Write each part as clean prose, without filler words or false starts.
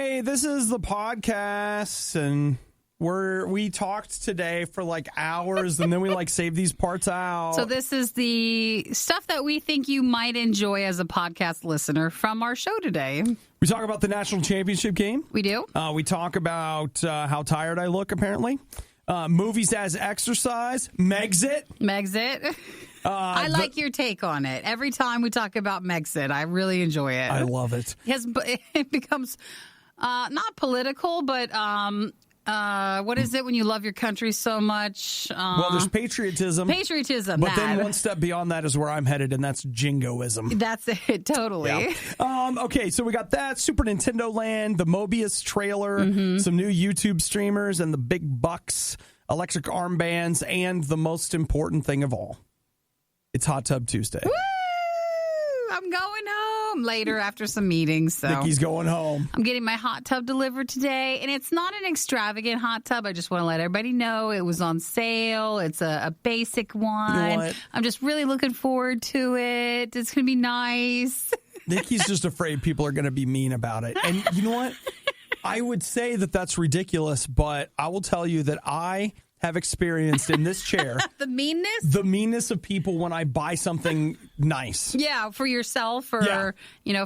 Hey, this is the podcast, and we talked today for like hours, and then we save these parts out. So this is the stuff that we think you might enjoy as a podcast listener from our show today. We talk about the national championship game. We do. We talk about how tired I look, apparently. Movies as exercise. Megxit. I like your take on it. Every time we talk about Megxit, I really enjoy it. I love it. It becomes not political, but what is it when you love your country so much? Well, there's patriotism. But then one step beyond that is where I'm headed, and that's jingoism. That's it, totally. Yeah. Okay, so we got that, Super Nintendo Land, the Morbius trailer, some new YouTube streamers, and the big bucks, electric armbands, and the most important thing of all. It's Hot Tub Tuesday. Woo! I'm going home later after some meetings. So Nikki's going home. I'm getting my hot tub delivered today, and it's not an extravagant hot tub. I just want to let everybody know it was on sale. It's a basic one. You know what? I'm just really looking forward to it. It's going to be nice. Nikki's just afraid people are going to be mean about it. And you know what? I would say that that's ridiculous, but I will tell you that I have experienced in this chair the meanness of people when I buy something nice. Yeah, for yourself or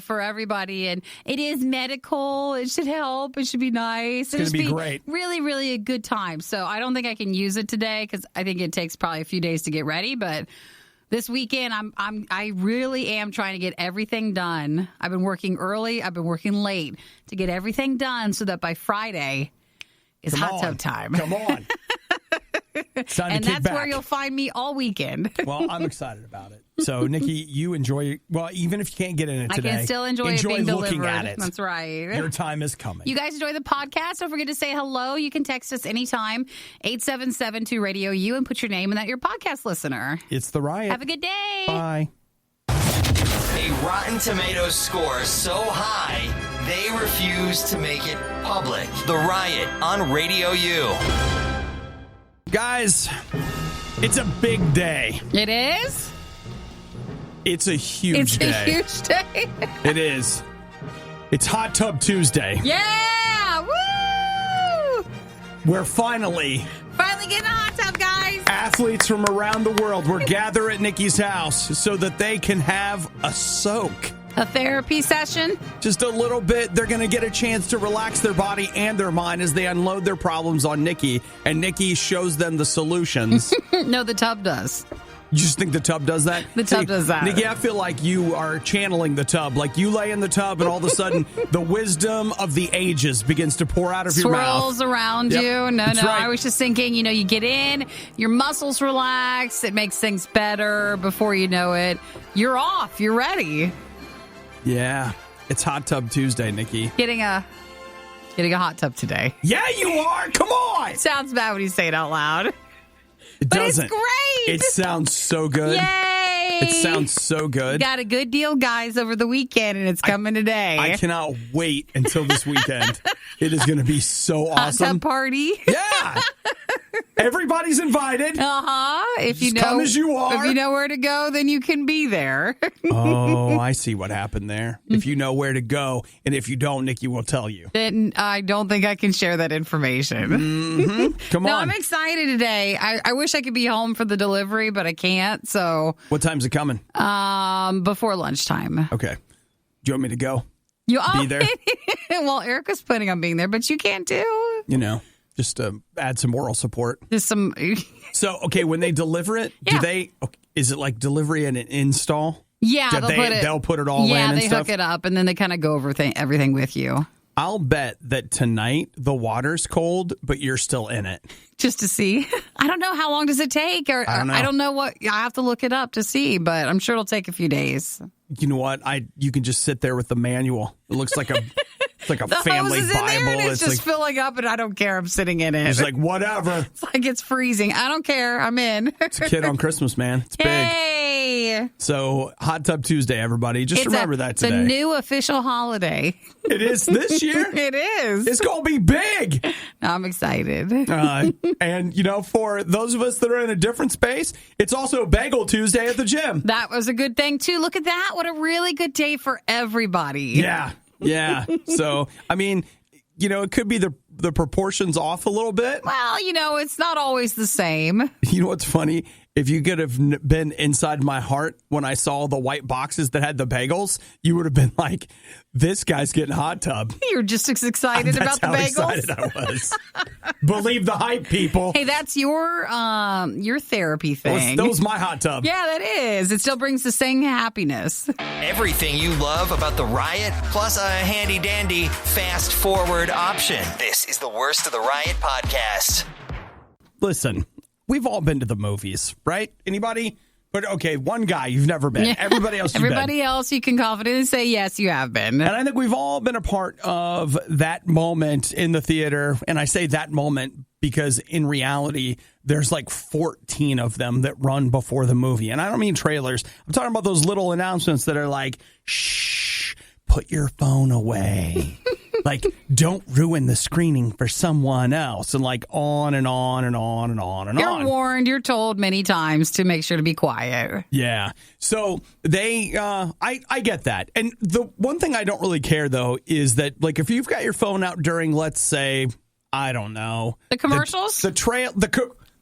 for everybody. And it is medical. It should help. It should be nice. It's going to be great. Really, really a good time. So I don't think I can use it today because I think it takes probably a few days to get ready. But this weekend, I really am trying to get everything done. I've been working early. I've been working late to get everything done so that by Friday is hot tub time. Come on. It's time and to kick that's back. where you'll find me all weekend. Well, I'm excited about it. So, Nikki, you enjoy, even if you can't get in it today, I can still enjoy it being looking delivered. at it. That's right. Your time is coming. You guys enjoy the podcast. Don't forget to say hello. You can text us anytime, 877-2-RADIO-U, and put your name in that you're a podcast listener. It's the Riot. Have a good day. Bye. A Rotten Tomatoes score so high, they refuse to make it public. The Riot on RadioU. Guys, it's a big day. It is? It's a huge day. It's a huge day. It is. It's Hot Tub Tuesday. Yeah! Woo! We're finally getting a hot tub, guys. Athletes from around the world will gather at Nikki's house so that they can have a soak. A therapy session? Just a little bit. They're going to get a chance to relax their body and their mind as they unload their problems on Nikki, and Nikki shows them the solutions. No, the tub does. You just think the tub does that? The tub does that. Nikki, I feel like you are channeling the tub. Like you lay in the tub and all of a sudden the wisdom of the ages begins to pour out of your mouth. Swirls around you. No, That's right. I was just thinking, you get in, your muscles relax, it makes things better. Before you know it, you're off. You're ready. Yeah. It's Hot Tub Tuesday, Nikki. Getting a hot tub today. Yeah, you are. Come on. Sounds bad when you say it out loud. It doesn't. It's great. It sounds so good. Yay. It sounds so good. Got a good deal, guys, over the weekend, and it's coming today. I cannot wait until this weekend. It is going to be so awesome. Hot tub party. Yeah. Everybody's invited. If Just come as you are. If you know where to go, then you can be there. Oh, I see what happened there. If you know where to go, and if you don't, Nikki will tell you. Then I don't think I can share that information. Mm-hmm. Come on. No, I'm excited today. I wish I could be home for the delivery, but I can't. So, what time's it coming? Before lunchtime. Okay. Do you want me to go? Be there? Well, Erica's planning on being there, but you can't too. Just to add some moral support. There's some. So, okay, when they deliver it, is it like delivery and an install? Yeah, they'll put it all in and Yeah, they stuff? hook it up, and then they kind of go over everything with you. I'll bet that tonight the water's cold, but you're still in it. Just to see. I don't know how long does it take, or I don't know what. I have to look it up to see, but I'm sure it'll take a few days. You know what? You can just sit there with the manual. It looks like a family hose is in Bible. there and it's just filling up, and I don't care. I'm sitting in it. It's like whatever. It's like it's freezing. I don't care. I'm in. It's a kid on Christmas, man. It's big. Hey. So Hot Tub Tuesday, everybody. Just remember that today. It's a new official holiday. It is this year? It is. It's going to be big. I'm excited. And, for those of us that are in a different space, it's also Bagel Tuesday at the gym. That was a good thing, too. Look at that. What a really good day for everybody. Yeah. So, it could be the proportions off a little bit. Well, it's not always the same. You know what's funny? If you could have been inside my heart when I saw the white boxes that had the bagels, you would have been like, this guy's getting hot tub. You're just as excited about the bagels. That's how excited I was. Believe the hype, people. Hey, that's your therapy thing. That was my hot tub. Yeah, that is. It still brings the same happiness. Everything you love about the Riot, plus a handy-dandy fast-forward option. This is the Worst of the Riot podcast. Listen, we've all been to the movies, right? Anybody? But okay, one guy you've never been. Everybody else you've been. Everybody else you can confidently say, yes, you have been. And I think we've all been a part of that moment in the theater. And I say that moment because in reality, there's like 14 of them that run before the movie. And I don't mean trailers. I'm talking about those little announcements that are like, shh, put your phone away. Like, don't ruin the screening for someone else. And like on and on and on and on and on. You're warned. You're told many times to make sure to be quiet. Yeah. So they, I get that. And the one thing I don't really care, though, is that like if you've got your phone out during, let's say, I don't know. The commercials?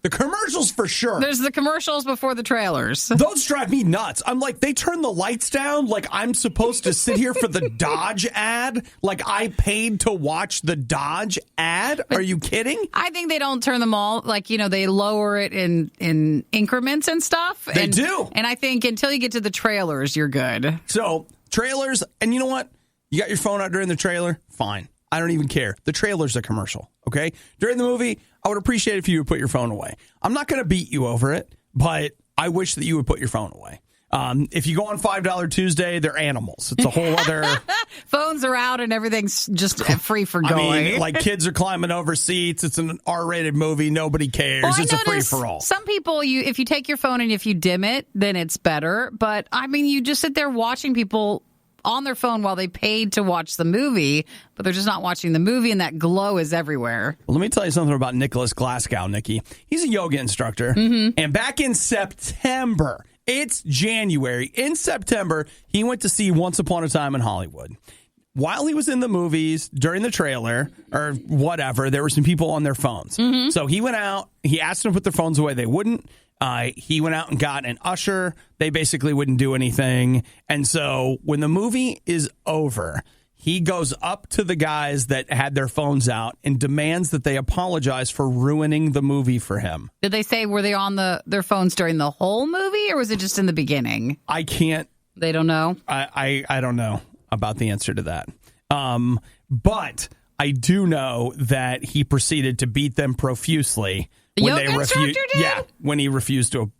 The commercials for sure. There's the commercials before the trailers. Those drive me nuts. I'm like, they turn the lights down like I'm supposed to sit here for the Dodge ad? Like I paid to watch the Dodge ad? Are you kidding? I think they don't turn them all. Like, they lower it in increments and stuff. They do. And I think until you get to the trailers, you're good. So, trailers, and you know what? You got your phone out during the trailer? Fine. I don't even care. The trailer's a commercial, okay? During the movie, I would appreciate if you would put your phone away. I'm not going to beat you over it, but I wish that you would put your phone away. If you go on $5 Tuesday, they're animals. It's a whole other... Phones are out and everything's just free for going. I mean, like kids are climbing over seats. It's an R-rated movie. Nobody cares. Well, it's a free-for-all. Some people, if you take your phone and if you dim it, then it's better. But, I mean, you just sit there watching people on their phone while they paid to watch the movie, but they're just not watching the movie, and that glow is everywhere. Well, let me tell you something about Nicholas Glasgow, Nikki. He's a yoga instructor, and back in September, it's January, in September, he went to see Once Upon a Time in Hollywood. While he was in the movies, during the trailer, or whatever, there were some people on their phones. So he went out, he asked them to put their phones away, they wouldn't. He went out and got an usher. They basically wouldn't do anything. And so when the movie is over, he goes up to the guys that had their phones out and demands that they apologize for ruining the movie for him. Did they say, were they on their phones during the whole movie, or was it just in the beginning? I can't. They don't know? I don't know about the answer to that. But I do know that he proceeded to beat them profusely. When yoga instructor did? Yeah, when they refused to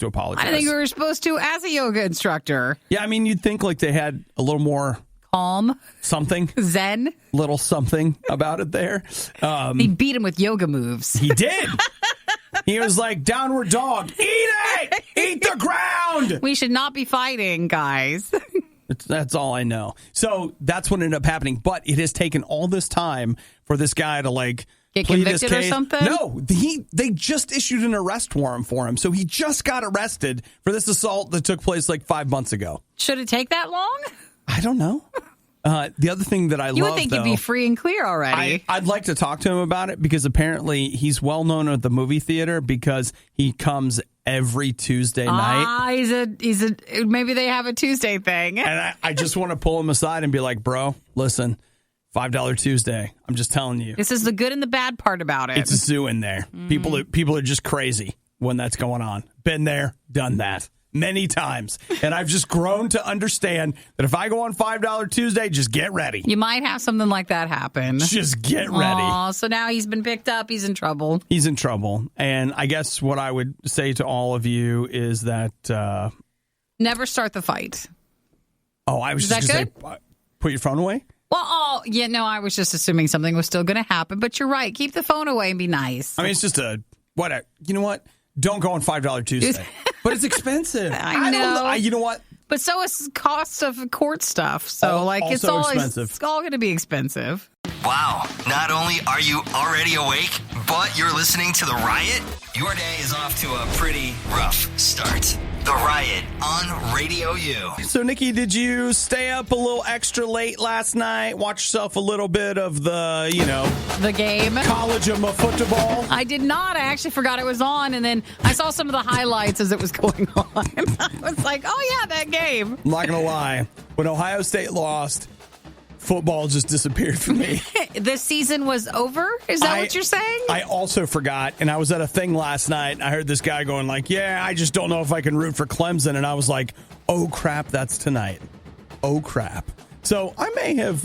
apologize. I think we were supposed to as a yoga instructor. Yeah, I mean, you'd think like they had a little more calm, something, zen, little something about it there. He beat him with yoga moves. He did. He was like, downward dog, eat it, eat the ground. We should not be fighting, guys. That's all I know. So that's what ended up happening. But it has taken all this time for this guy to like get convicted or something? No, they just issued an arrest warrant for him. So he just got arrested for this assault that took place like 5 months ago. Should it take that long? I don't know. The other thing that I love, you would think you'd be free and clear already. I'd like to talk to him about it because apparently he's well known at the movie theater because he comes every Tuesday night. He's a maybe they have a Tuesday thing. And I just want to pull him aside and be like, bro, listen. $5 Tuesday. I'm just telling you. This is the good and the bad part about it. It's a zoo in there. People are just crazy when that's going on. Been there, done that many times. And I've just grown to understand that if I go on $5 Tuesday, just get ready. You might have something like that happen. Just get ready. Aw, so now he's been picked up. He's in trouble. He's in trouble. And I guess what I would say to all of you is that... never start the fight. Oh, I was just going to say, put your phone away? Well, I was just assuming something was still going to happen. But you're right. Keep the phone away and be nice. I mean, it's just you know what? Don't go on $5 Tuesday. But it's expensive. I know. You know what? But so is cost of court stuff. So, it's all expensive. It's all going to be expensive. Wow. Not only are you already awake, but you're listening to The Riot? Your day is off to a pretty rough start. The Riot on RadioU. So, Nikki, did you stay up a little extra late last night? Watch yourself a little bit of the game. College of football? I did not. I actually forgot it was on, and then I saw some of the highlights as it was going on. I was like, oh, yeah, that game. I'm not going to lie. When Ohio State lost, football just disappeared for me. This season was over? Is that what you're saying? I also forgot, and I was at a thing last night, and I heard this guy going like, yeah, I just don't know if I can root for Clemson, and I was like, oh, crap, that's tonight. Oh, crap. So I may have,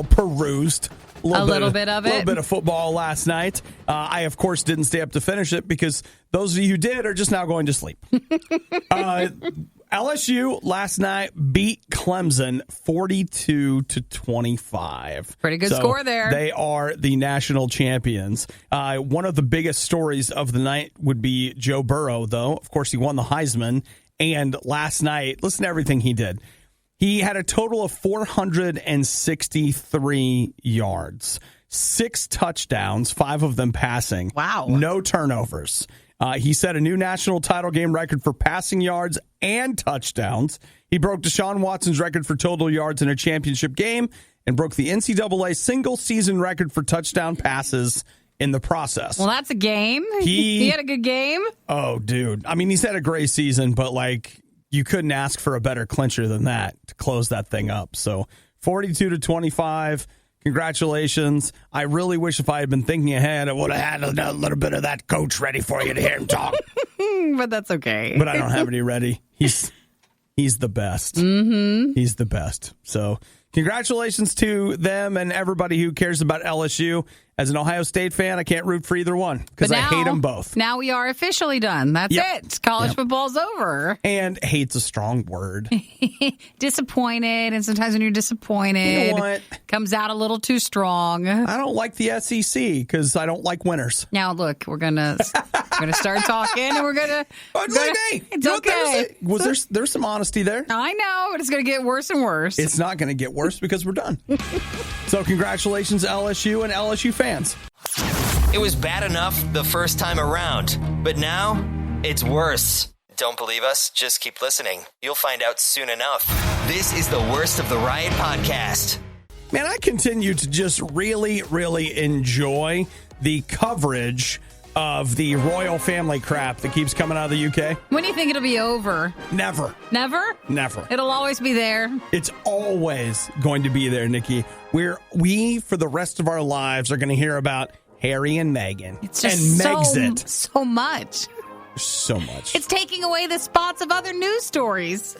perused a little bit of football last night. I, of course, didn't stay up to finish it because those of you who did are just now going to sleep. LSU last night beat Clemson 42-25. Pretty good score there. They are the national champions. One of the biggest stories of the night would be Joe Burrow, though. Of course, he won the Heisman. And last night, listen to everything he did. He had a total of 463 yards, 6 touchdowns, 5 of them passing. Wow. No turnovers. He set a new national title game record for passing yards and touchdowns. He broke Deshaun Watson's record for total yards in a championship game and broke the NCAA single-season record for touchdown passes in the process. Well, that's a game. He had a good game. Oh, dude. I mean, he's had a great season, but, you couldn't ask for a better clincher than that to close that thing up. So 42-25. Congratulations. I really wish if I had been thinking ahead, I would have had a little bit of that coach ready for you to hear him talk. But that's okay. But I don't have any ready. He's the best. Mm-hmm. He's the best. So congratulations to them and everybody who cares about LSU. As an Ohio State fan, I can't root for either one because I hate them both. Now we are officially done. That's it. College football's over. And hate's a strong word. Disappointed. And sometimes when you're disappointed, you know what? Comes out a little too strong. I don't like the SEC because I don't like winners. Now, look, we're gonna start talking, and we're gonna. It's okay. There's some honesty there. I know. It's gonna get worse and worse. It's not gonna get worse because we're done. So congratulations, LSU and LSU fans. It was bad enough the first time around, but now it's worse. Don't believe us? Just keep listening. You'll find out soon enough. This is the Worst of the Riot podcast. Man, I continue to just really, really enjoy the coverage of the royal family crap that keeps coming out of the UK. When do you think it'll be over? Never. Never? Never. It'll always be there. It's always going to be there, Nikki. We for the rest of our lives, are going to hear about Harry and Meghan. It's just and Megxit. So much. So much. It's taking away the spots of other news stories.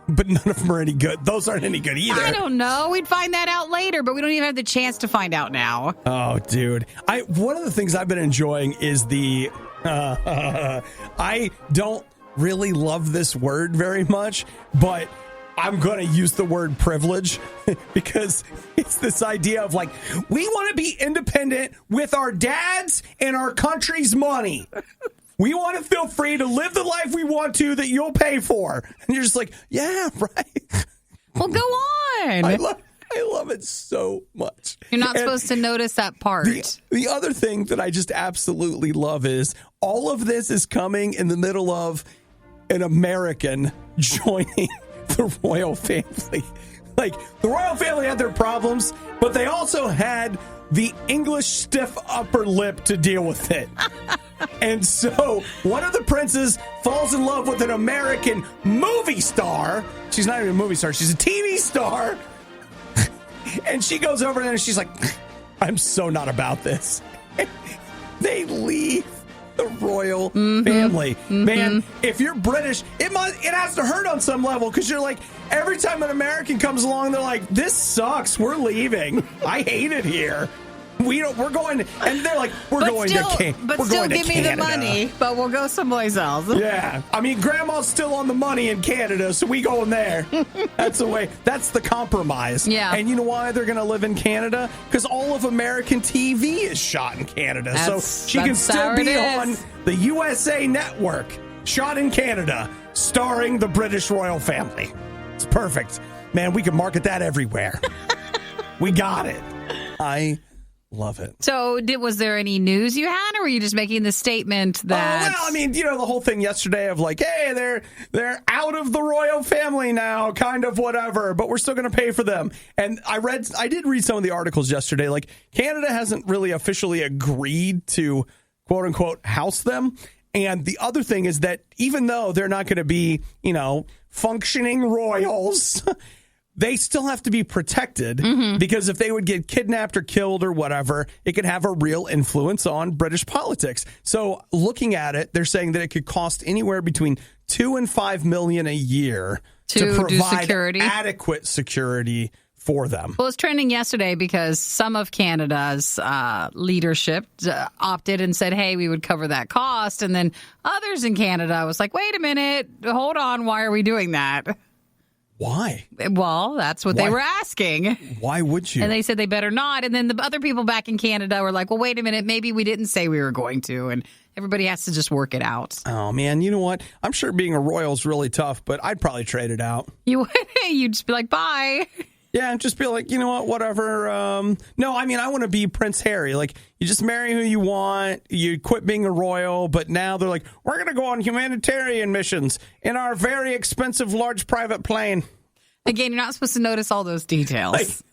But none of them are any good. Those aren't any good either. I don't know. We'd find that out later, but we don't even have the chance to find out now. Oh, dude. One of the things I've been enjoying is the... I don't really love this word very much, but I'm going to use the word privilege because it's this idea of we want to be independent with our dads and our country's money. We want to feel free to live the life we want to that you'll pay for. And you're just like, yeah, right. Well, go on. I love it so much. You're not supposed to notice that part. The other thing that I just absolutely love is all of this is coming in the middle of an American joining the royal family. The royal family had their problems, but they also had the English stiff upper lip to deal with it. And so one of the princes falls in love with an American movie star. She's not even a movie star. She's a TV star. And she goes over there and she's like, I'm so not about this. They leave the royal family. Mm-hmm. Man, if you're British, it has to hurt on some level because you're like, every time an American comes along, they're like, this sucks. We're leaving. I hate it here. We're going, and they're like, we're going to Canada. But still give me the money, but we'll go someplace else. Yeah. I mean, Grandma's still on the money in Canada, so we going there. That's the way. That's the compromise. Yeah. And you know why they're going to live in Canada? Because all of American TV is shot in Canada. So she can still be on the USA Network, shot in Canada, starring the British royal family. It's perfect. Man, we can market that everywhere. We got it. I Love it. So was there any news you had, or were you just making the statement that... well, I mean, the whole thing yesterday of like, hey, they're out of the royal family now, kind of whatever, but we're still going to pay for them. And I did read some of the articles yesterday. Like, Canada hasn't really officially agreed to, quote unquote, house them. And the other thing is that even though they're not going to be, functioning royals, they still have to be protected because if they would get kidnapped or killed or whatever, it could have a real influence on British politics. So looking at it, they're saying that it could cost anywhere between $2 and $5 million a year to provide adequate security for them. Well, it's trending yesterday because some of Canada's leadership opted and said, hey, we would cover that cost. And then others in Canada was like, wait a minute, hold on, why are we doing that? Why? Well, that's what they were asking. Why would you? And they said they better not. And then the other people back in Canada were like, well, wait a minute, maybe we didn't say we were going to. And everybody has to just work it out. Oh, man, you know what? I'm sure being a royal is really tough, but I'd probably trade it out. You'd just be like, bye. Yeah, just be like, you know what, whatever. No, I mean, I want to be Prince Harry. Like, you just marry who you want. You quit being a royal. But now they're like, we're going to go on humanitarian missions in our very expensive large private plane. Again, you're not supposed to notice all those details.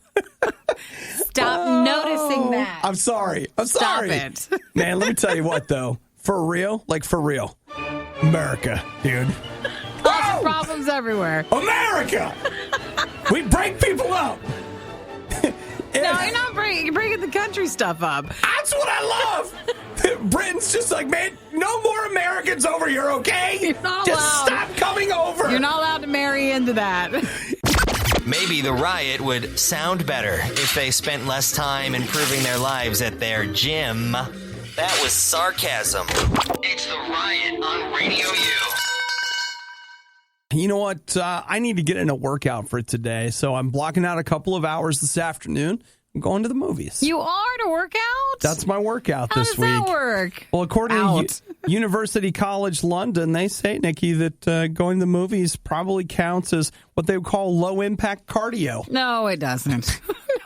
Stop noticing that. I'm sorry. Stop it. Man, let me tell you what, though. For real. America, dude. Lots of problems everywhere. America! We break people up. No, you're not breaking. You're breaking the country stuff up. That's what I love. Britain's just like, man, no more Americans over here, okay? You're not just allowed. stop coming over. You're not allowed to marry into that. Maybe the riot would sound better if they spent less time improving their lives at their gym. That was sarcasm. It's the riot on Radio U. You know what? I need to get in a workout for today, so I'm blocking out a couple of hours this afternoon. I'm going to the movies. You are to work out? That's my workout this week. How does that work? Well, according to University College London, they say, Nikki, that going to the movies probably counts as what they would call low-impact cardio. No, it doesn't.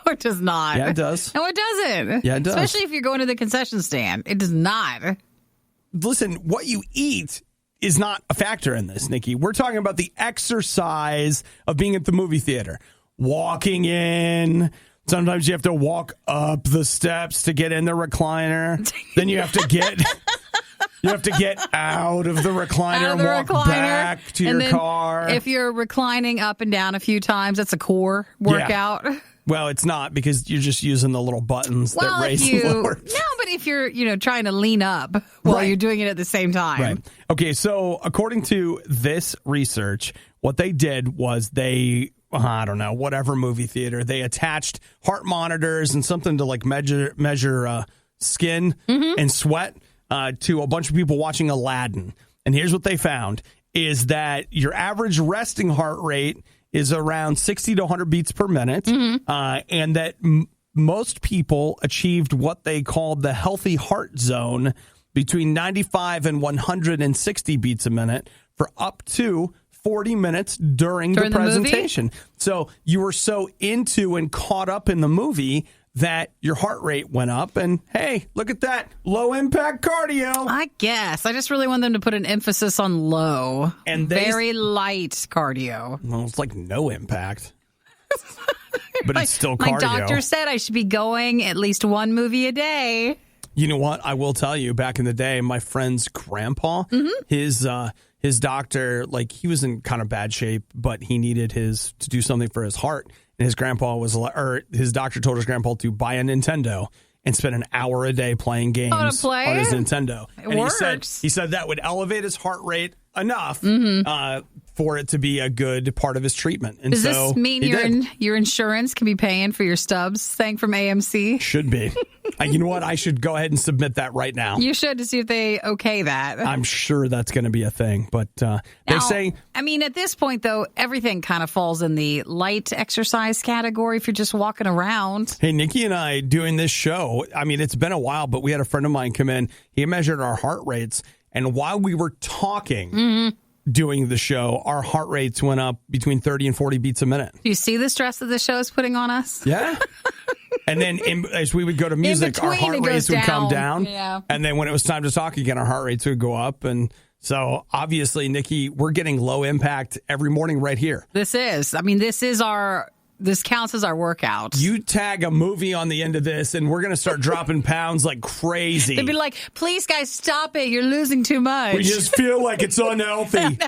No, it does not. Yeah, it does. No, it doesn't. Yeah, it does. Especially if you're going to the concession stand. It does not. Listen, what you eat is not a factor in this, Nikki. We're talking about the exercise of being at the movie theater. Walking in. Sometimes you have to walk up the steps to get in the recliner. Then you have to get out of the recliner and walk back to your car. If you're reclining up and down a few times, that's a core workout. Yeah. Well, it's not because you're just using the little buttons that raise and lower. No, but if you're, trying to lean up while you're doing it at the same time. Right. Okay, so according to this research, what they did was they, I don't know, whatever movie theater, they attached heart monitors and something to like measure skin and sweat to a bunch of people watching Aladdin. And here's what they found is that your average resting heart rate is around 60 to 100 beats per minute, and that most people achieved what they called the healthy heart zone between 95 and 160 beats a minute for up to 40 minutes during the presentation. So you were so into and caught up in the movie that your heart rate went up, and hey, look at that, low impact cardio. I guess. I just really want them to put an emphasis on low and very light cardio. Well, it's like no impact. But it's still cardio. My doctor said I should be going at least one movie a day. You know what? I will tell you, back in the day, my friend's grandpa, his doctor, like, he was in kind of bad shape, but he needed to do something for his heart. And his doctor told his grandpa to buy a Nintendo and spend an hour a day playing games on his Nintendo. It works. He said that would elevate his heart rate enough for it to be a good part of his treatment. And does this mean your insurance can be paying for your Stubbs thing from AMC? Should be. You know what? I should go ahead and submit that right now. You should, to see if they okay that. I'm sure that's going to be a thing. But they say... I mean, at this point, though, everything kind of falls in the light exercise category if you're just walking around. Hey, Nikki and I doing this show, I mean, it's been a while, but we had a friend of mine come in. He measured our heart rates. And while we were talking... doing the show, our heart rates went up between 30 and 40 beats a minute. Do you see the stress that the show is putting on us? Yeah. And then as we would go to music, our heart rates would come down. Yeah. And then when it was time to talk again, our heart rates would go up. And so obviously, Nikki, we're getting low impact every morning right here. This counts as our workout. You tag a movie on the end of this, and we're going to start dropping pounds like crazy. They'd be like, please, guys, stop it. You're losing too much. We just feel like it's unhealthy.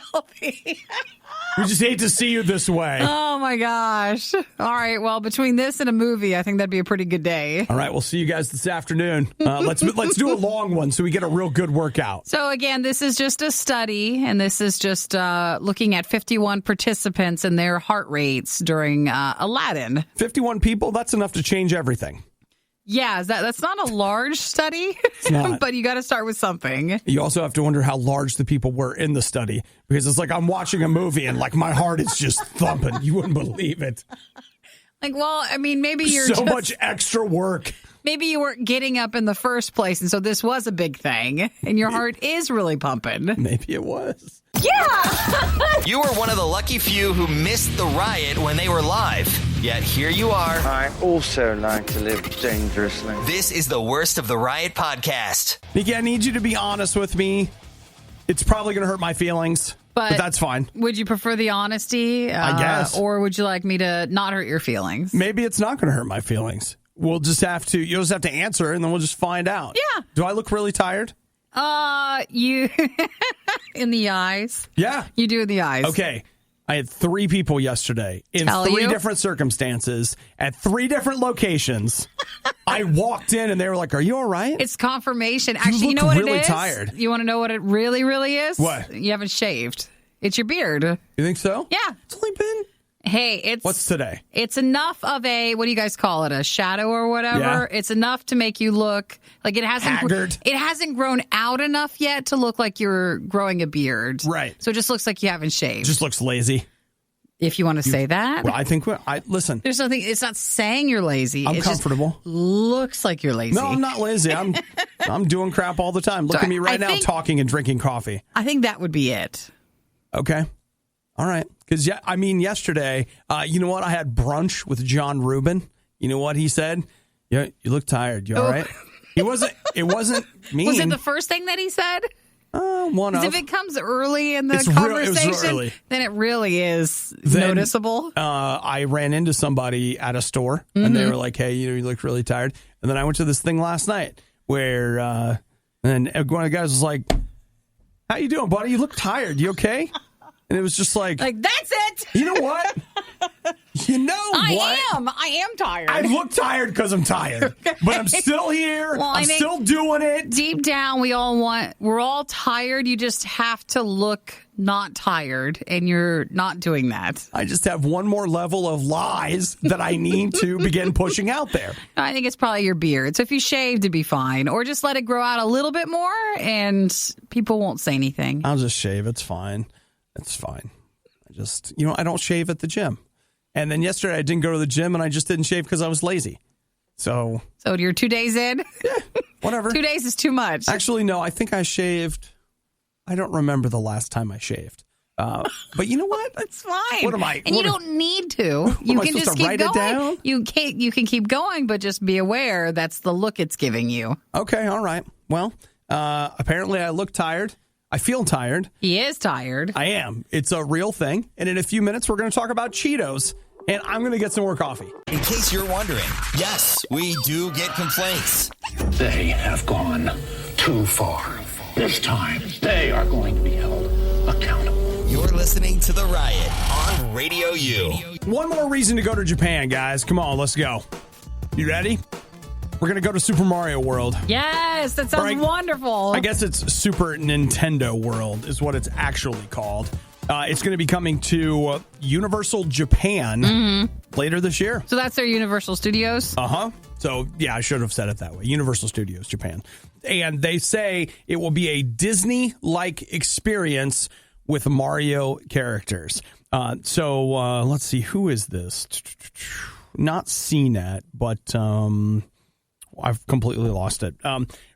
We just hate to see you this way. Oh, my gosh. All right. Well, between this and a movie, I think that'd be a pretty good day. All right. We'll see you guys this afternoon. Let's do a long one so we get a real good workout. So, again, this is just a study, and this is just looking at 51 participants and their heart rates during Aladdin. 51 people, that's enough to change everything. Yeah, that's not a large study, It's not. but you got to start with something. You also have to wonder how large the people were in the study, because it's like I'm watching a movie and like my heart is just thumping. You wouldn't believe it. Like, well, I mean, maybe you're so much extra work. Maybe you weren't getting up in the first place, and so this was a big thing, and your heart is really pumping. Maybe it was. Yeah! You were one of the lucky few who missed the riot when they were live. Yet here you are. I also like to live dangerously. This is the Worst of the Riot podcast. Nikki, I need you to be honest with me. It's probably going to hurt my feelings, but that's fine. Would you prefer the honesty? I guess. Or would you like me to not hurt your feelings? Maybe it's not going to hurt my feelings. You'll just have to answer, and then we'll just find out. Yeah. Do I look really tired? You in the eyes. Yeah. You do in the eyes. Okay. I had 3 people yesterday in 3 different circumstances at 3 different locations. I walked in and they were like, "Are you all right?" It's confirmation. Actually, you look know what really it is? tired. You want to know what it really, really is? What? You haven't shaved. It's your beard. You think so? Yeah. It's only been... Hey, What's today? It's enough of a, what do you guys call it, a shadow or whatever? Yeah. It's enough to make you look like it hasn't haggard. It hasn't grown out enough yet to look like you're growing a beard. Right. So it just looks like you haven't shaved. Just looks lazy. If you want to say that. Well, I think listen. There's nothing, it's not saying you're lazy. I'm it comfortable. Just looks like you're lazy. No, I'm not lazy. I'm doing crap all the time. Look So at me right now think- talking and drinking coffee. I think that would be it. Okay. All right. Because, yesterday, you know what? I had brunch with John Rubin. You know what he said? Yeah, you look tired. You all right? It wasn't mean. Was it the first thing that he said? One of. If it comes early in the It conversation, was real early. then it really is Then, noticeable. I ran into somebody at a store, and they were like, "Hey, you look really tired." And then I went to this thing last night where, and one of the guys was like, "How you doing, buddy? You look tired. You okay?" And it was just like, that's it. You know what? I am tired. I look tired because I'm tired, but I'm still here. Well, I'm still doing it. Deep down, we're all tired. You just have to look not tired, and you're not doing that. I just have one more level of lies that I need to begin pushing out there. I think it's probably your beard. So if you shaved, it'd be fine. Or just let it grow out a little bit more, and people won't say anything. I'll just shave. It's fine. It's fine. I don't shave at the gym. And then yesterday I didn't go to the gym and I just didn't shave because I was lazy. So you're 2 days in? Yeah, whatever. 2 days is too much. Actually, no, I think I shaved. I don't remember the last time I shaved. But you know what? That's fine. What am I? And you don't need to. You can just keep going. It down? You can keep going, but just be aware that's the look it's giving you. Okay, all right. Well, apparently I look tired. I feel tired. He is tired. I am. It's a real thing. And in a few minutes, we're going to talk about Cheetos. And I'm going to get some more coffee. In case you're wondering, yes, we do get complaints. They have gone too far. This time, they are going to be held accountable. You're listening to The Riot on Radio U. One more reason to go to Japan, guys. Come on, let's go. You ready? We're going to go to Super Mario World. Yes, that sounds wonderful. I guess it's Super Nintendo World is what it's actually called. It's going to be coming to Universal Japan later this year. So that's their Universal Studios? Uh-huh. So, yeah, I should have said it that way. Universal Studios Japan. And they say it will be a Disney-like experience with Mario characters. So let's see. Who is this? Not CNET, but... I've completely lost it.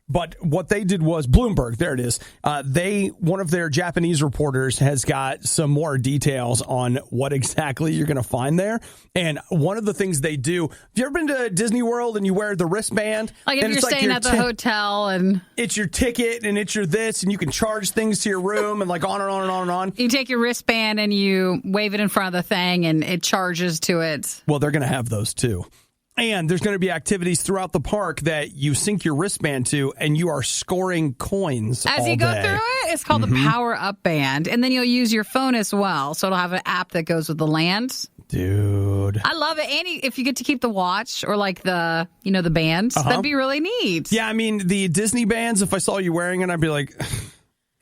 But what they did was Bloomberg. There it is. One of their Japanese reporters has got some more details on what exactly you're going to find there. And one of the things they do. Have you ever been to Disney World and you wear the wristband? Like if you're staying at the hotel and it's your ticket and it's your this and you can charge things to your room and like on and on and on and on. You take your wristband and you wave it in front of the thing and it charges to it. Well, they're going to have those too. And there's going to be activities throughout the park that you sync your wristband to, and you are scoring coins as you go through it. It's called the Power Up Band, and then you'll use your phone as well. So it'll have an app that goes with the land. Dude, I love it. And if you get to keep the watch or like the the bands, that'd be really neat. Yeah, I mean the Disney bands. If I saw you wearing it, I'd be like,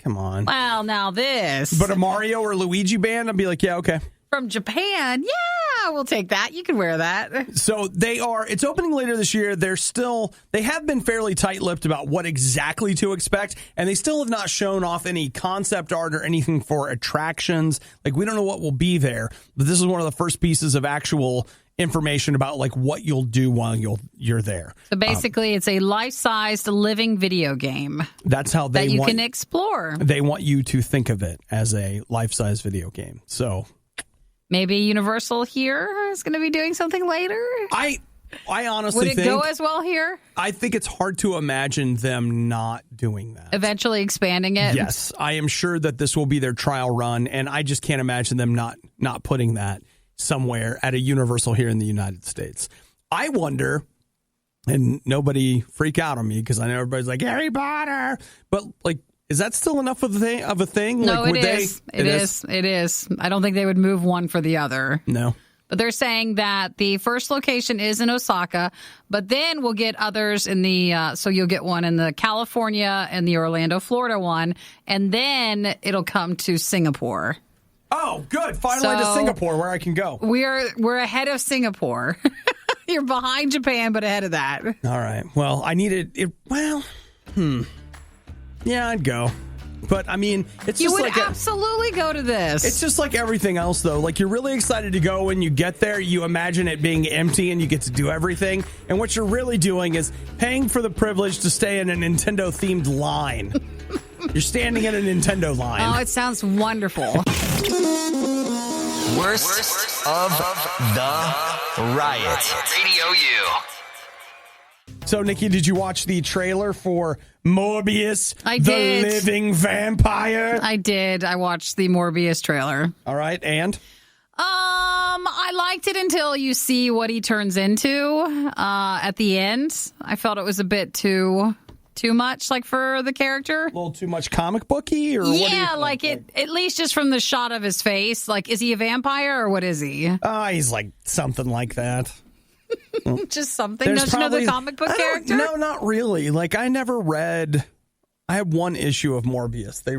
come on. Well, now this. But a Mario or Luigi band, I'd be like, yeah, okay. From Japan, yeah, we'll take that. You can wear that. So it's opening later this year. They have been fairly tight-lipped about what exactly to expect, and they still have not shown off any concept art or anything for attractions. Like, we don't know what will be there, but this is one of the first pieces of actual information about like what you'll do while you're there. So basically, it's a life-sized living video game. That's how that you can explore. They want you to think of it as a life-size video game. So maybe Universal here is going to be doing something later. I honestly think... Would it go as well here? I think it's hard to imagine them not doing that. Eventually expanding it? Yes. I am sure that this will be their trial run, and I just can't imagine them not putting that somewhere at a Universal here in the United States. I wonder, and nobody freak out on me because I know everybody's like, Harry Potter, but like, is that still enough of a thing? No, like, it is. I don't think they would move one for the other. No. But they're saying that the first location is in Osaka, but then we'll get others in so you'll get one in the California and the Orlando, Florida one, and then it'll come to Singapore. Oh, good. Finally to Singapore where I can go. We're ahead of Singapore. You're behind Japan, but ahead of that. All right. Well, I needed it. Well, yeah, I'd go. But, I mean, it's you just would absolutely go to this. It's just like everything else, though. Like, you're really excited to go when you get there. You imagine it being empty and you get to do everything. And what you're really doing is paying for the privilege to stay in a Nintendo-themed line. You're standing in a Nintendo line. Oh, it sounds wonderful. Worst of the Riot. RadioU. So, Nikki, did you watch the trailer for Morbius, I did. The Living Vampire? I did. I watched the Morbius trailer. All right, and? I liked it until you see what he turns into at the end. I felt it was a bit too much, like, for the character. A little too much comic booky, or yeah, what do you think? At least just from the shot of his face. Like, is he a vampire or what is he? He's like something like that. Just something. Don't you know the comic book character? No, not really. Like, I never read. I had one issue of Morbius. They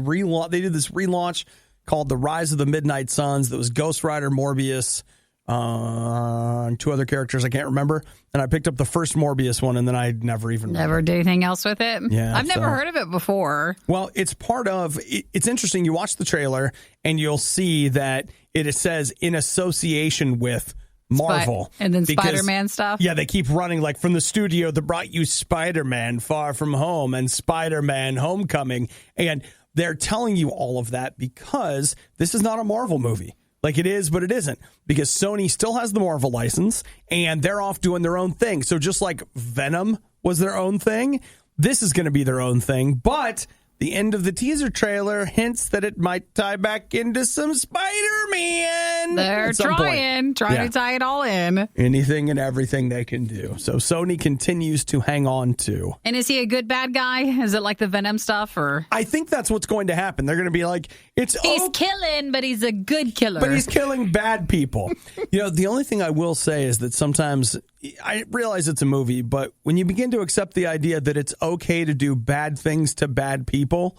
did this relaunch called The Rise of the Midnight Suns. That was Ghost Rider, Morbius, and two other characters I can't remember. And I picked up the first Morbius one, and then I never even never did anything else with it. Yeah, I've never heard of it before. Well, it's part of. It's interesting. You watch the trailer, and you'll see that it says in association with Marvel. And then Spider-Man stuff? Yeah, they keep running like from the studio that brought you Spider-Man Far From Home and Spider-Man Homecoming. And they're telling you all of that because this is not a Marvel movie. Like it is, but it isn't. Because Sony still has the Marvel license and they're off doing their own thing. So just like Venom was their own thing, this is going to be their own thing. But the end of the teaser trailer hints that it might tie back into some Spider-Man. They're trying to tie it all in. Anything and everything they can do. So Sony continues to hang on to. And is he a good bad guy? Is it like the Venom stuff? Or I think that's what's going to happen. They're going to be like, he's killing, but he's a good killer. But he's killing bad people. The only thing I will say is that sometimes I realize it's a movie, but when you begin to accept the idea that it's okay to do bad things to bad people.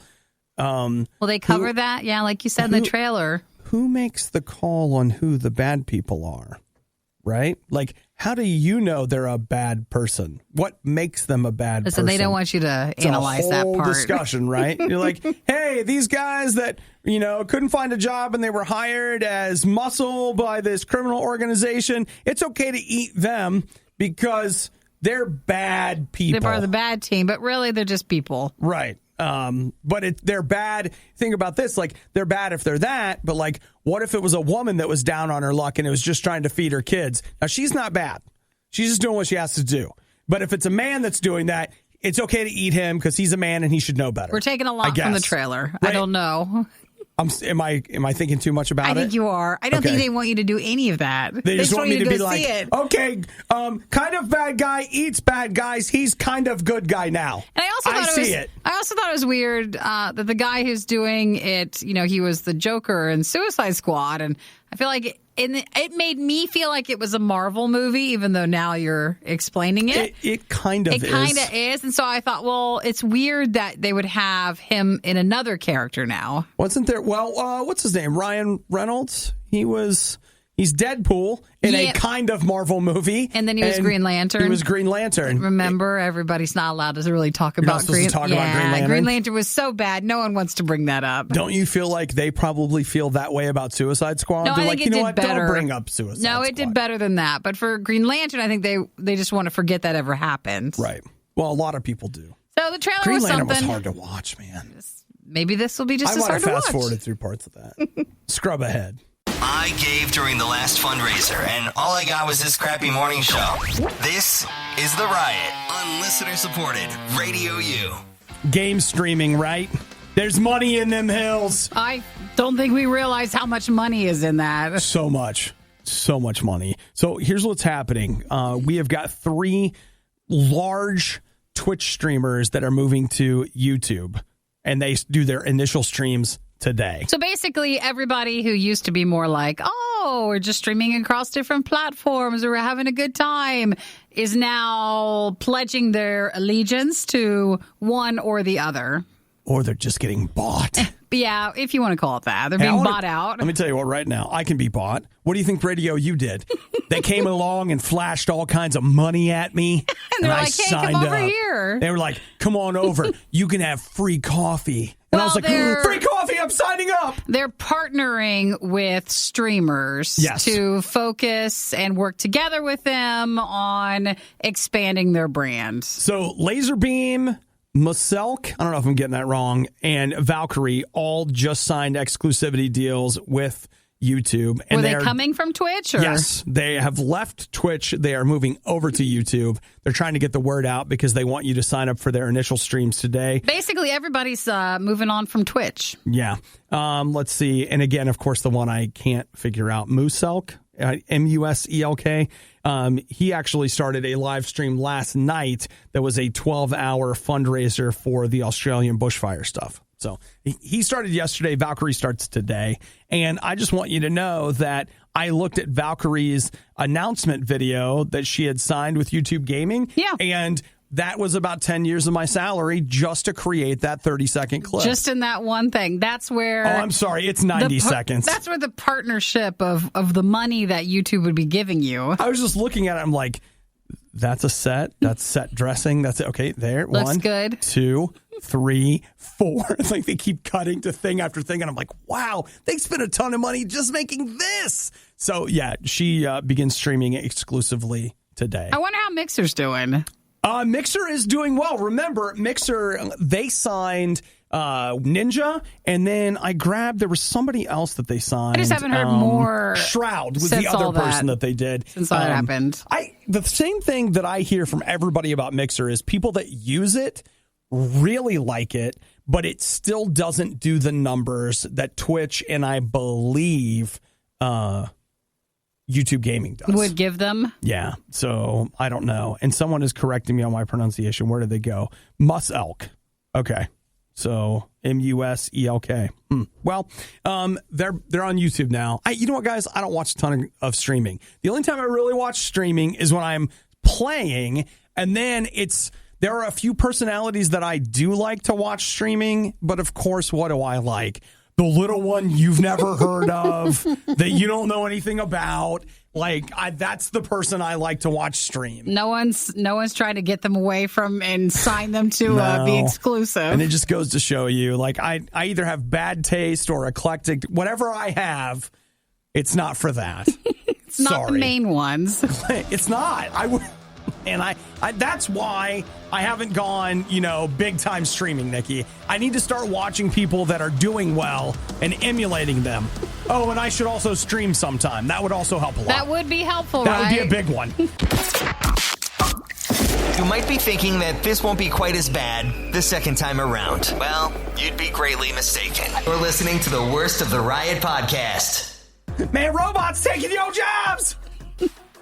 Well, they cover that. Yeah, like you said in the trailer. Who makes the call on who the bad people are? Right? Like, how do you know they're a bad person? What makes them a bad person? They don't want you to analyze that part. Discussion, right? You're like, hey, these guys that, couldn't find a job and they were hired as muscle by this criminal organization. It's okay to eat them because they're bad people. They're part of the bad team, but really they're just people. Right. But they're bad. Think about this. Like, they're bad if they're that, but like, what if it was a woman that was down on her luck and it was just trying to feed her kids? Now, she's not bad. She's just doing what she has to do. But if it's a man that's doing that, it's okay to eat him because he's a man and he should know better. We're taking a lot from the trailer. Right. I don't know. Am I thinking too much about it? I think you are. I don't think they want you to do any of that. They just want me to be see like, it. okay, kind of bad guy eats bad guys. He's kind of good guy now. And I also thought it was weird that the guy who's doing it, he was the Joker in Suicide Squad, and I feel like it made me feel like it was a Marvel movie, even though now you're explaining it. It kind of is. It kind of is. And so I thought, well, it's weird that they would have him in another character now. Wasn't there? Well, what's his name? Ryan Reynolds? He's Deadpool in a kind of Marvel movie. And then he was Green Lantern. He was Green Lantern. Remember, everybody's not allowed to really talk about Green Lantern. Green Lantern was so bad. No one wants to bring that up. Don't you feel like they probably feel that way about Suicide Squad? No, They're I like, think it did better. Don't bring up Suicide Squad. No, it did better than that. But for Green Lantern, I think they just want to forget that ever happened. Right. Well, a lot of people do. So the trailer Green was Lantern something. was hard to watch, man. Maybe this will be just as hard to watch. I want to fast forward through parts of that. Scrub ahead. I gave during the last fundraiser, and all I got was this crappy morning show. This is The Riot on listener-supported RadioU. Game streaming, right? There's money in them hills. I don't think we realize how much money is in that. So much money. So here's what's happening. We have got 3 large Twitch streamers that are moving to YouTube, and they do their initial streams today. So basically, everybody who used to be more like, we're just streaming across different platforms or we're having a good time, is now pledging their allegiance to one or the other. Or they're just getting bought. Yeah, if you want to call it that. They're being bought out. Let me tell you what, right now, I can be bought. What do you think RadioU did? They came along and flashed all kinds of money at me. And they're like, hey, come over here. They were like, come on over. You can have free coffee. And I was like, free coffee, I'm signing up. They're partnering with streamers to focus and work together with them on expanding their brand. So Laserbeam, Maselk, I don't know if I'm getting that wrong, and Valkyrie all just signed exclusivity deals with YouTube. And were they coming from Twitch? Or? Yes, they have left Twitch. They are moving over to YouTube. They're trying to get the word out because they want you to sign up for their initial streams today. Basically, everybody's moving on from Twitch. Yeah. Let's see. And again, of course, the one I can't figure out, Muselk, Muselk. He actually started a live stream last night that was a 12-hour fundraiser for the Australian bushfire stuff. So he started yesterday. Valkyrie starts today. And I just want you to know that I looked at Valkyrie's announcement video that she had signed with YouTube Gaming. Yeah. And that was about 10 years of my salary just to create that 30-second clip. Just in that one thing. That's where... Oh, I'm sorry. It's 90 seconds. That's where the partnership of the money that YouTube would be giving you. I was just looking at it. I'm like, that's a set. That's set dressing. That's it. Okay, there. Looks 1, good. 2, 3, 4. It's like they keep cutting to thing after thing. And I'm like, wow, they spent a ton of money just making this. So, yeah, she begins streaming exclusively today. I wonder how Mixer's doing. Mixer is doing well. Remember, Mixer, they signed Ninja, and then there was somebody else that they signed. I just haven't heard more. Shroud was the other person that they did. Since that happened. The same thing that I hear from everybody about Mixer is people that use it really like it, but it still doesn't do the numbers that Twitch and I believe YouTube Gaming does. Would give them? Yeah. So I don't know. And someone is correcting me on my pronunciation. Where did they go? Muselk. Okay. So Muselk. Well, they're on YouTube now. You know what, guys? I don't watch a ton of streaming. The only time I really watch streaming is when I'm playing, and then there are a few personalities that I do like to watch streaming, but of course, what do I like? The little one you've never heard of, that you don't know anything about. That's the person I like to watch stream. No one's trying to get them away from and sign them to be exclusive. And it just goes to show you, I either have bad taste or eclectic. Whatever I have, it's not for that. It's not the main ones. It's not. And I that's why I haven't gone, big time streaming, Nikki. I need to start watching people that are doing well and emulating them. Oh, and I should also stream sometime. That would also help a lot. That would be helpful, That right? would be a big one. You might be thinking that this won't be quite as bad the second time around. Well, you'd be greatly mistaken. You're listening to the worst of the Riot podcast. Man, robots taking your jobs!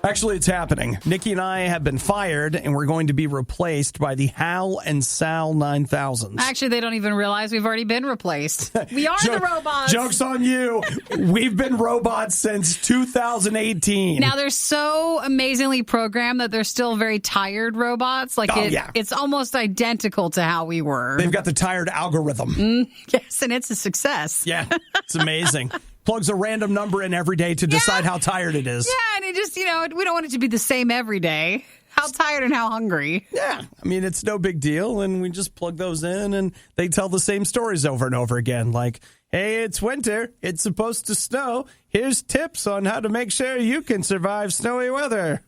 Actually, it's happening. Nikki and I have been fired, and we're going to be replaced by the Hal and Sal 9000s. Actually, they don't even realize we've already been replaced. We are the robots. Joke's on you. We've been robots since 2018. Now, they're so amazingly programmed that they're still very tired robots. It's almost identical to how we were. They've got the tired algorithm. Yes, and it's a success. Yeah, it's amazing. Plugs a random number in every day to decide how tired it is. Yeah, and it just, we don't want it to be the same every day. How tired and how hungry. Yeah, I mean, it's no big deal, and we just plug those in, and they tell the same stories over and over again, like, hey, it's winter, it's supposed to snow, here's tips on how to make sure you can survive snowy weather.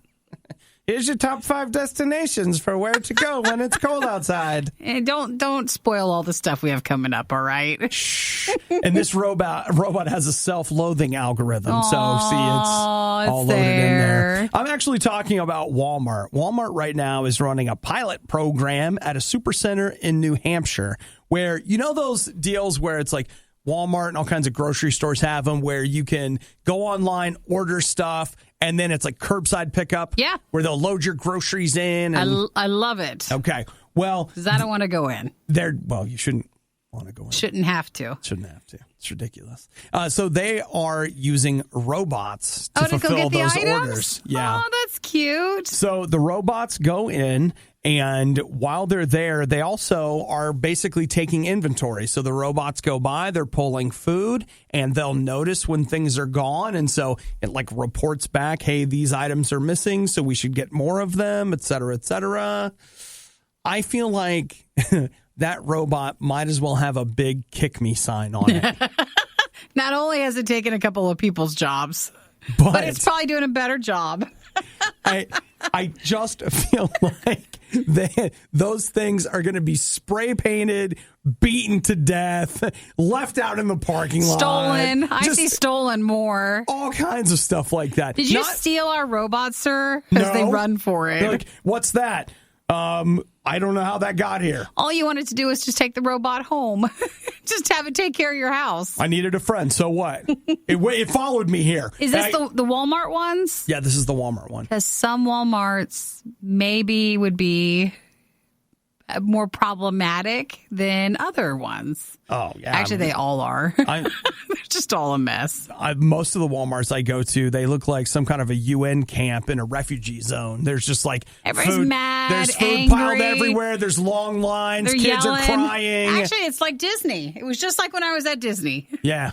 Here's your top 5 destinations for where to go when it's cold outside. And don't spoil all the stuff we have coming up, all right? Shh. And this robot has a self-loathing algorithm. So, see, it's all loaded in there. I'm actually talking about Walmart. Walmart right now is running a pilot program at a supercenter in New Hampshire where, those deals where it's like Walmart and all kinds of grocery stores have them where you can go online, order stuff, and then it's like curbside pickup. Yeah. Where they'll load your groceries in. And I love it. Okay. Well. Because I don't want to go in. You shouldn't want to go in. Shouldn't have to. Shouldn't have to. It's ridiculous. So they are using robots to fulfill go get those the items? orders. Yeah. Oh, that's cute. So the robots go in, and while they're there, they also are basically taking inventory. So the robots go by, they're pulling food, and they'll notice when things are gone. And so it reports back, hey, these items are missing, so we should get more of them, et cetera, et cetera. I feel like that robot might as well have a big kick me sign on it. Not only has it taken a couple of people's jobs, but it's probably doing a better job. I just feel like those things are going to be spray painted, beaten to death, left out in the parking lot. Stolen. I see stolen more. All kinds of stuff like that. Did you steal our robot, sir? Because they run for it. They're like, what's that? I don't know how that got here. All you wanted to do was just take the robot home. Just have it take care of your house. I needed a friend, so what? It followed me here. Is this the Walmart ones? Yeah, this is the Walmart one. Because some Walmarts maybe would be more problematic than other ones. Oh, yeah. Actually, they all are. They're just all a mess. Most of the Walmarts I go to, they look like some kind of a UN camp in a refugee zone. There's just everybody's food. mad, There's food angry. piled everywhere. There's long lines. They're Kids yelling. are crying. Actually, it's like Disney. It was just like when I was at Disney. Yeah.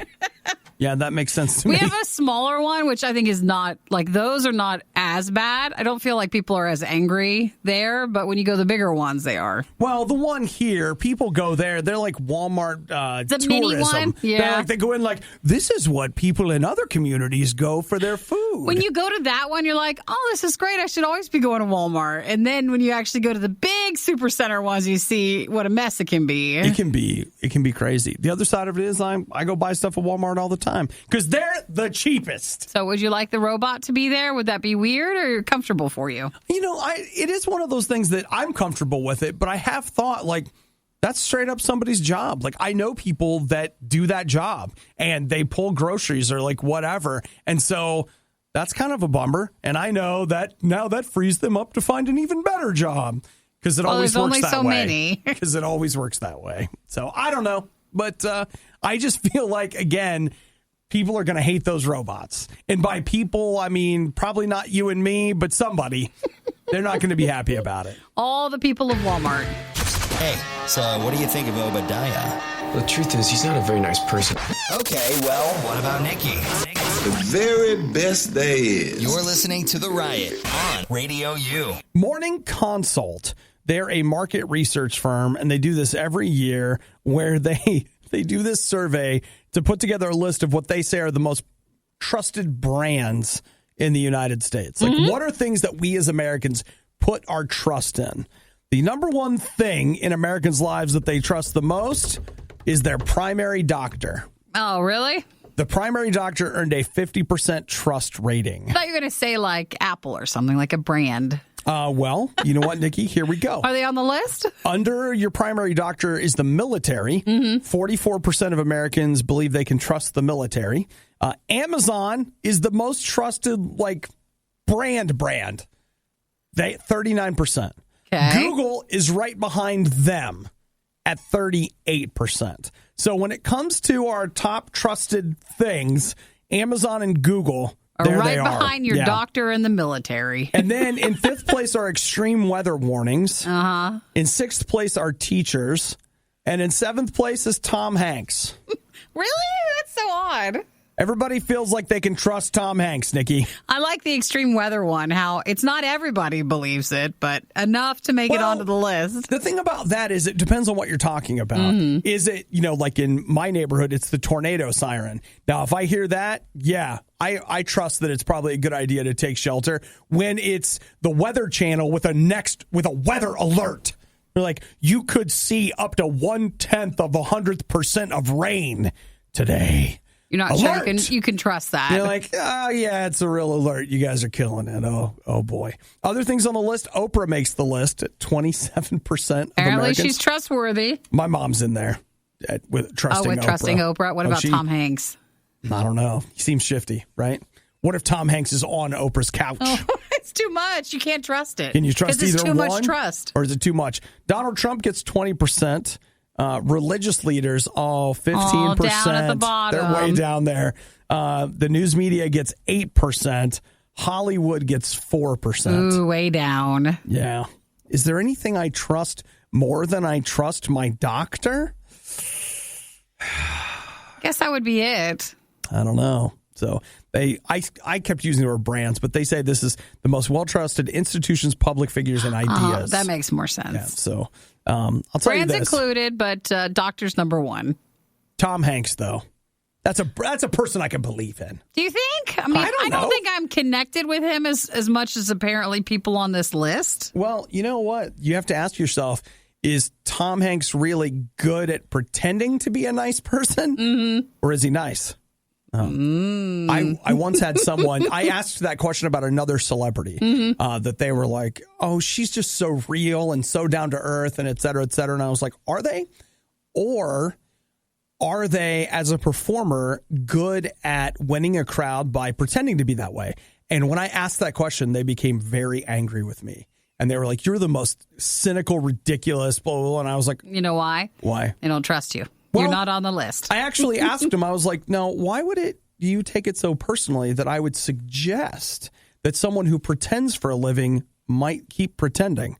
Yeah, that makes sense to me. We have a smaller one, which I think is not, those are not as bad. I don't feel like people are as angry there, but when you go to the bigger ones, they are. Well, the one here, people go there. They're like Walmart the tourism. mini one? Yeah. They go in this is what people in other communities go for their food. When you go to that one, you're like, oh, this is great. I should always be going to Walmart. And then when you actually go to the big supercenter ones, you see what a mess it can be. It can be crazy. The other side of it is I go buy stuff at Walmart all the time because they're the cheapest. So would you like the robot to be there? Would that be weird or comfortable for you? It is one of those things that I'm comfortable with it, but I have thought that's straight up somebody's job. I know people that do that job and they pull groceries or whatever. And so that's kind of a bummer. And I know that now that frees them up to find an even better job because it always works that way. There's only so many. Because it always works that way. So I don't know. But I just feel again, people are going to hate those robots. And by people, I mean, probably not you and me, but somebody. They're not going to be happy about it. All the people of Walmart. Hey, so what do you think of Obadiah? The truth is, he's not a very nice person. Okay, well, what about Nikki? The very best there is. You're listening to The Riot on RadioU. Morning Consult. They're a market research firm, and they do this every year where they do this survey to put together a list of what they say are the most trusted brands in the United States. What are things that we as Americans put our trust in. The number one thing in Americans' lives that they trust the most is their primary doctor. Oh, really? The primary doctor earned a 50% trust rating. I thought you were going to say like Apple or something, like a brand. Well, you know what, Nikki? Here we go. Are they on the list? Under your primary doctor is the military. 44% of Americans believe they can trust the military. Amazon is the most trusted, like, brand. 39%. Okay. Google is right behind them at 38%. So when it comes to our top trusted things, Amazon and Google, there right they are. behind your doctor and the military. And then in fifth place are extreme weather warnings. Uh-huh. In sixth place are teachers. And in seventh place is Tom Hanks. Really? That's so odd. Everybody feels like they can trust Tom Hanks, Nikki. I like the extreme weather one, how it's not everybody believes it, but enough to make it onto the list. The thing about that is it depends on what you're talking about. Is it, like in my neighborhood, it's the tornado siren. Now, if I hear that, yeah, I trust that it's probably a good idea to take shelter. When it's the Weather Channel with a weather alert, they're like, you could see up to 1/10 of 100% of rain today. You're not sure you can trust that. You're like, oh, yeah, it's a real alert. You guys are killing it. Oh boy. Other things on the list, Oprah makes the list at 27% of Apparently Americans. she's trustworthy. My mom's in there with trusting Oprah. Trusting Oprah. What about Tom Hanks? I don't know. He seems shifty, right? What if Tom Hanks is on Oprah's couch? Oh, it's too much. You can't trust it. Can you trust either one? It's too much trust. Or is it too much? Donald Trump gets 20%. Religious leaders, 15%. Down at the bottom. They're way down there. The news media gets 8%. Hollywood gets 4%. Ooh, way down. Yeah. Is there anything I trust more than I trust my doctor? Guess that would be it. I don't know. So I kept using the word brands, but they say this is the most well-trusted institutions, public figures, and ideas. That makes more sense. Yeah, so I'll tell you brands this. included, but doctor's number one. Tom Hanks, though. That's a person I can believe in. Do you think? I mean, I don't think I'm connected with him as much as apparently people on this list. Well, you know what? You have to ask yourself, is Tom Hanks really good at pretending to be a nice person? Or is he nice? I once had someone, I asked that question about another celebrity, that they were like, oh, she's just so real and so down to earth and et cetera, et cetera. And I was like, are they? Or are they, as a performer, good at winning a crowd by pretending to be that way? And when I asked that question, they became very angry with me. And they were like, you're the most cynical, ridiculous, blah, blah, blah. And I was like, you know why? Why? They don't trust you. Well, you're not on the list. I actually asked him, I was like, no, why would you take it so personally that I would suggest that someone who pretends for a living might keep pretending?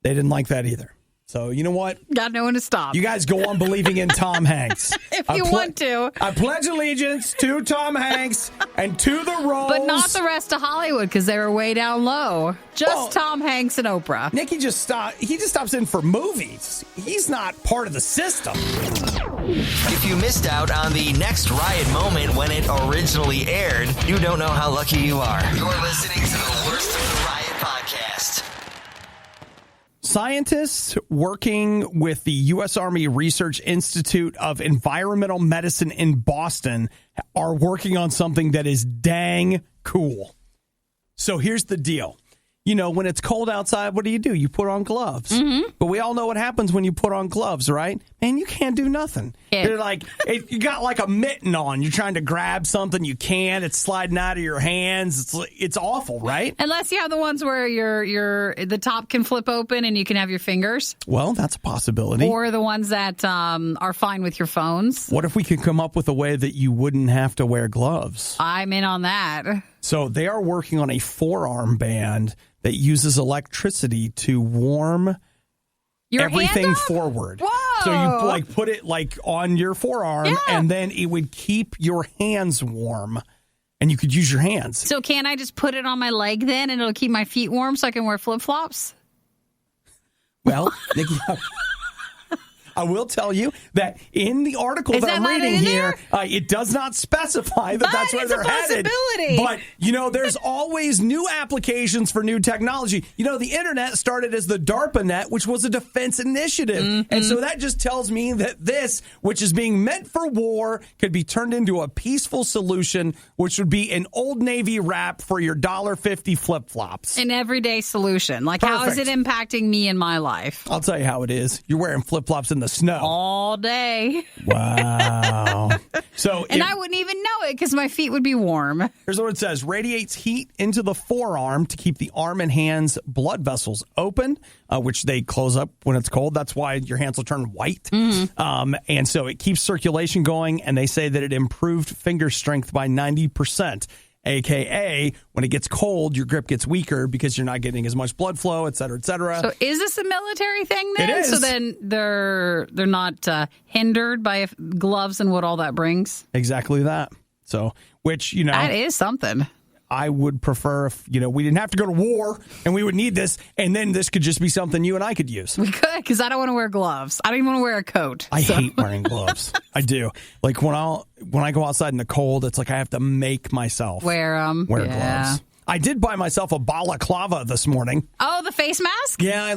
They didn't like that either. So you know what? Got no one to stop. You guys go on believing in Tom Hanks. If you want to. I pledge allegiance to Tom Hanks and to the roles. But not the rest of Hollywood because they were way down low. Just Tom Hanks and Oprah. Nick, he just stops in for movies. He's not part of the system. If you missed out on the next Riot moment when it originally aired, you don't know how lucky you are. You're listening to the Worst of the Riot podcast. Scientists working with the U.S. Army Research Institute of Environmental Medicine in Boston are working on something that is dang cool. So here's the deal. You know, when it's cold outside, what do? You put on gloves. But we all know what happens when you put on gloves, right? Man, you can't do nothing. You're like, you got like a mitten on. You're trying to grab something. You can't. It's sliding out of your hands. It's awful, right? Unless you have the ones where the top can flip open and you can have your fingers. Well, that's a possibility. Or the ones that are fine with your phones. What if we could come up with a way that you wouldn't have to wear gloves? I'm in on that. So they are working on a forearm band that uses electricity to warm everything forward. Whoa. So you like put it like on your forearm and then it would keep your hands warm and you could use your hands. So can I just put it on my leg then and it'll keep my feet warm so I can wear flip-flops? Well, Nikki, I will tell you that in the article Is that that I'm not reading in here, it does not specify that that's where they're headed. But, there's always new applications for new technology. The internet started as the DARPA net, which was a defense initiative. Mm-hmm. And so that just tells me that this, which is being meant for war, could be turned into a peaceful solution, which would be an Old Navy wrap for your $1.50 flip-flops. An everyday solution. Like, Perfect. How is it impacting me in my life? I'll tell you how it is. You're wearing flip-flops in the snow. All day. Wow. And I wouldn't even know it because my feet would be warm. Here's what it says. Radiates heat into the forearm to keep the arm and hands blood vessels open, which they close up when it's cold. That's why your hands will turn white. Mm-hmm. And so it keeps circulation going, and they say that it improved finger strength by 90%. AKA, when it gets cold, your grip gets weaker because you're not getting as much blood flow, et cetera, et cetera. So is this a military thing then? It is. So then they're not hindered by gloves and what all that brings? Exactly that. So, which, that is something. I would prefer if, we didn't have to go to war and we would need this, and then this could just be something you and I could use. We could, because I don't want to wear gloves. I don't even want to wear a coat. I hate wearing gloves. I do. Like when I go outside in the cold, it's like I have to make myself wear gloves. I did buy myself a balaclava this morning. Oh, the face mask? Yeah,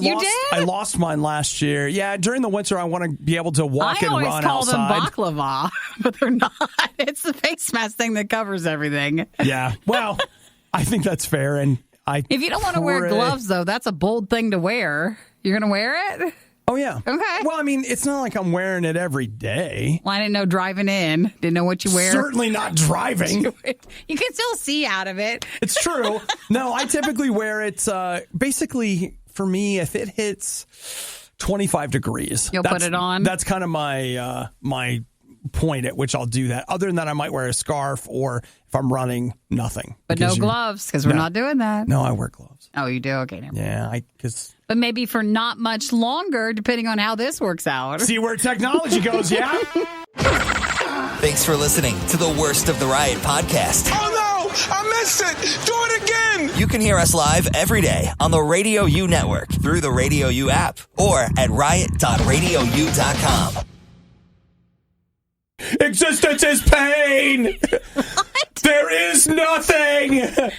I lost mine last year. Yeah, during the winter, I want to be able to walk and run outside. I always call them baklava, but they're not. It's the face mask thing that covers everything. Yeah, well, I think that's fair. And if you don't want to wear gloves, though, that's a bold thing to wear. You're going to wear it? Oh, yeah. Okay. Well, I mean, it's not like I'm wearing it every day. Well, I didn't know driving in. Didn't know what you wear. Certainly not driving. You can still see out of it. It's true. No, I typically wear it, basically, for me, if it hits 25 degrees. You'll put it on? That's kind of my my point at which I'll do that. Other than that, I might wear a scarf, or if I'm running, nothing. But no gloves, because we're not doing that. No, I wear gloves. Oh, you do? Okay. Yeah, But maybe for not much longer, depending on how this works out. See where technology goes, yeah? Thanks for listening to the Worst of the Riot podcast. Oh no! I missed it! Do it again! You can hear us live every day on the RadioU network through the RadioU app or at riot.radiou.com. Existence is pain! What? There is nothing!